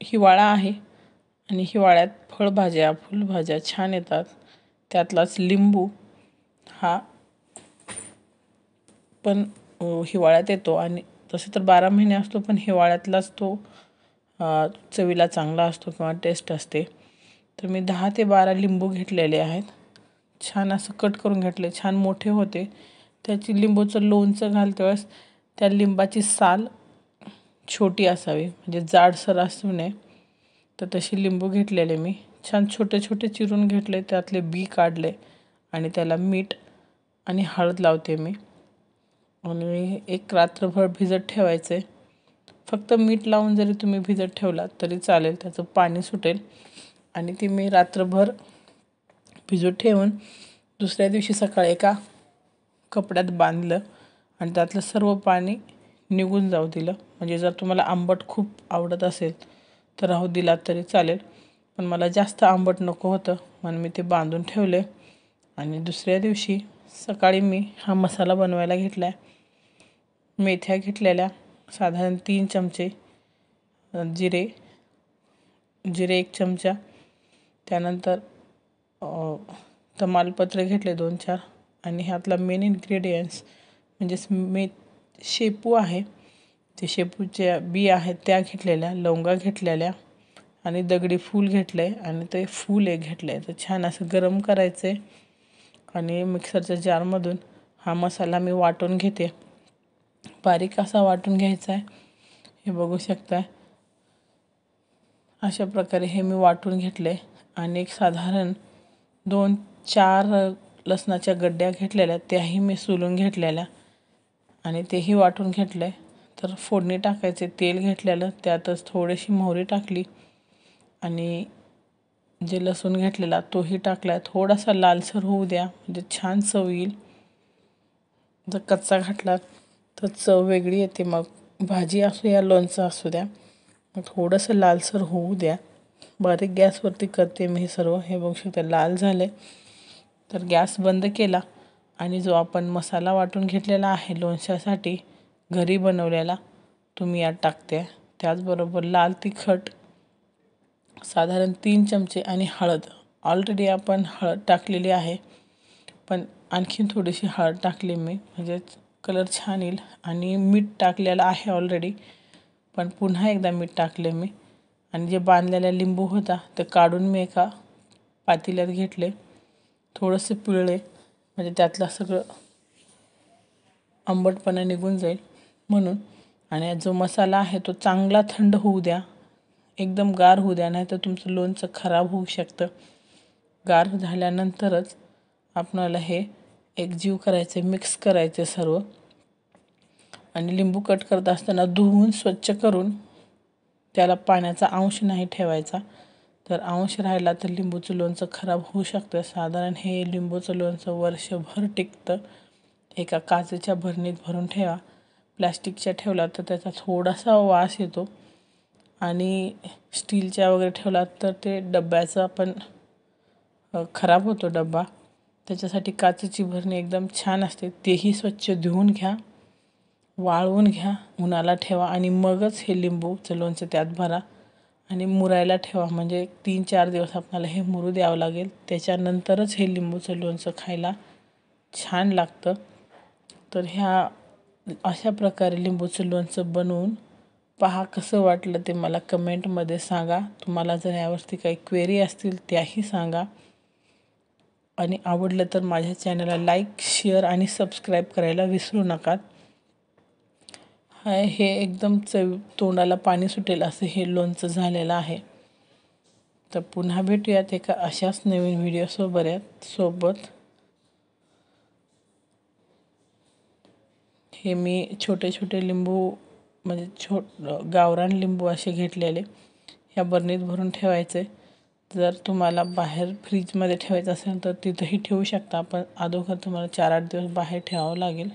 हिवाळा आहे आणि हिवाळ्यात फळभाज्या फुलभाज्या छान येतात. त्यातलाच लिंबू हा पण हिवाळ्यात येतो आणि तसे तर 12 महिने असतो, पण हिवाळ्यातलाच तो चवीला चांगला असतो किंवा टेस्ट असते. तर मी 10 ते 12 लिंबू घेतलेले आहेत. छान असं कट करून घेतले, छान मोठे होते. त्याची लिंबूचं लोणचं घालते वेळेस त्या लिंबाची साल छोटी असावी, म्हणजे जाडसर असू नये. तर तसे लिंबू घेतलेले मी छान छोटे छोटे चिरून घेतले, त्यातले बी काढले आणि त्याला मीठ आणि हळद लावते मी. आणि एक रात्रभर भिजत ठेवायचे. फक्त मीठ लावून जरी तुम्ही भिजत ठेवलात तरी चालेल, त्याचं पाणी सुटेल. आणि ती मी रात्रभर भिजत ठेवून दुसऱ्या दिवशी सकाळी एका कपड्यात बांधलं आणि त्यातलं सर्व पाणी निघून जाऊ दिलं. म्हणजे जर तुम्हाला आंबट खूप आवडत असेल तर राहू दिलात तरी चालेल, पण मला जास्त आंबट नको होतं म्हणून मी ते बांधून ठेवले. आणि दुसऱ्या दिवशी सकाळी मी हा मसाला बनवायला घेतला आहे. मेथ्या घेतलेल्या साधारण 3 चमचे, जिरे 1 चमचा, त्यानंतर तमालपत्र घेतले 2-4 आणि ह्यातला मेन इन्ग्रेडियंट्स म्हणजे शेपू आहे. ते शेपूच्या बी आहेत त्या घेतलेल्या, लवंगा घेतलेल्या आणि दगडी फूल घेतले आणि ते फूल एक घेतले. तर छान असं गरम करायचे आणि मिक्सरच्या जारमधून हा मसाला मी वाटून घेते. बारीक असा वाटून घ्यायचा आहे, हे बघू शकता. अशा प्रकारे हे मी वाटून घेतले आणि एक साधारण 2-4 लसणाच्या गड्ड्या घेतलेल्या, त्याही मी सोलून घेतलेल्या आणि तेही वाटून घेतले. तर फोडणी टाकायचे, तेल घेतलेलं त्यातच थोडीशी मोहरी टाकली आणि जे लसूण घेतलेला तोही टाकला. थोडासा लालसर होऊ द्या म्हणजे छान चव येईल. जर कच्चा घातला तर चव वेगळी येते. मग भाजी असू या लोणचं असू द्या, मग थोडंसं लालसर होऊ द्या. बारीक गॅसवरती करते मी हे सर्व. हे बघू शकता लाल झाले. तर गॅस बंद केला आणि जो आपण मसाला वाटून घेतलेला आहे लोणच्यासाठी घरी बनवलेला तो मी यात टाकते. त्याचबरोबर लाल तिखट साधारण 3 चमचे आणि हळद. ऑलरेडी आपण हळद टाकलेली आहे, पण आणखीन थोडीशी हळद टाकली मी म्हणजे कलर छान येईल. आणि मीठ टाकलेलं आहे ऑलरेडी, पण पुन्हा एकदा मीठ टाकले मी. आणि जे बांधलेला लिंबू होता ते काढून मी एका पातेल्यात घेतले, थोडंसं पिळले म्हणजे त्यातला सगळं आंबटपणा निघून जाईल म्हणून. आणि जो मसाला आहे तो चांगला थंड होऊ द्या, एकदम गार होऊ द्या, नाही तर तुमचं लोणचं खराब होऊ शकतं. गार झाल्यानंतरच आपणाला हे एकजीव करायचे, मिक्स करायचे सर्व. आणि लिंबू कट करत असताना धुवून स्वच्छ करून त्याला पाण्याचा अंश नाही ठेवायचा. तर अंश राहिला तर लिंबूचं लोणचं खराब होऊ शकतं. साधारण हे लिंबूचं लोणचं वर्षभर टिकतं. एका काचेच्या भरणीत भरून ठेवा. प्लॅस्टिकच्या ठेवला तर त्याचा थोडासा वास येतो आणि स्टीलच्या वगैरे ठेवला तर ते डब्याचा पण खराब होतो डब्बा. त्याच्यासाठी काचेची भरणी एकदम छान असते. तेही स्वच्छ धुवून घ्या, वाळवून घ्या, उन्हाला ठेवा आणि मगच हे लिंबूचं लोणचं त्यात भरा आणि मुरायला ठेवा. म्हणजे 3-4 दिवस आपल्याला हे मुरू द्यावं लागेल. त्याच्यानंतरच हे लिंबूचं लोणचं खायला छान लागतं. तर अशा प्रकारे लिंबूचं लोणचं बनवून पहा, कसं वाटलं ते मला कमेंटमध्ये सांगा. तुम्हाला जर यावरती काही क्वेरी असतील त्याही सांगा. आणि आवडलं तर माझ्या चॅनलला लाईक, शेअर आणि सबस्क्राईब करायला विसरू नका. हे एकदम तोंडाला पाणी सुटेल असं हे लोणचं झालेलं आहे. तर पुन्हा भेटूयात एका अशाच नवीन व्हिडिओसोबत. हे मी छोटे छोटे लिंबू म्हणजे गावरान लिंबू असे घेतलेले ह्या बरणीत भरून ठेवायचे. जर तुम्हाला बाहेर फ्रीजमध्ये ठेवायचं असेल तर तिथंही ठेवू शकता, पण अगोदर तुम्हाला 4-8 दिवस बाहेर ठेवावं लागेल.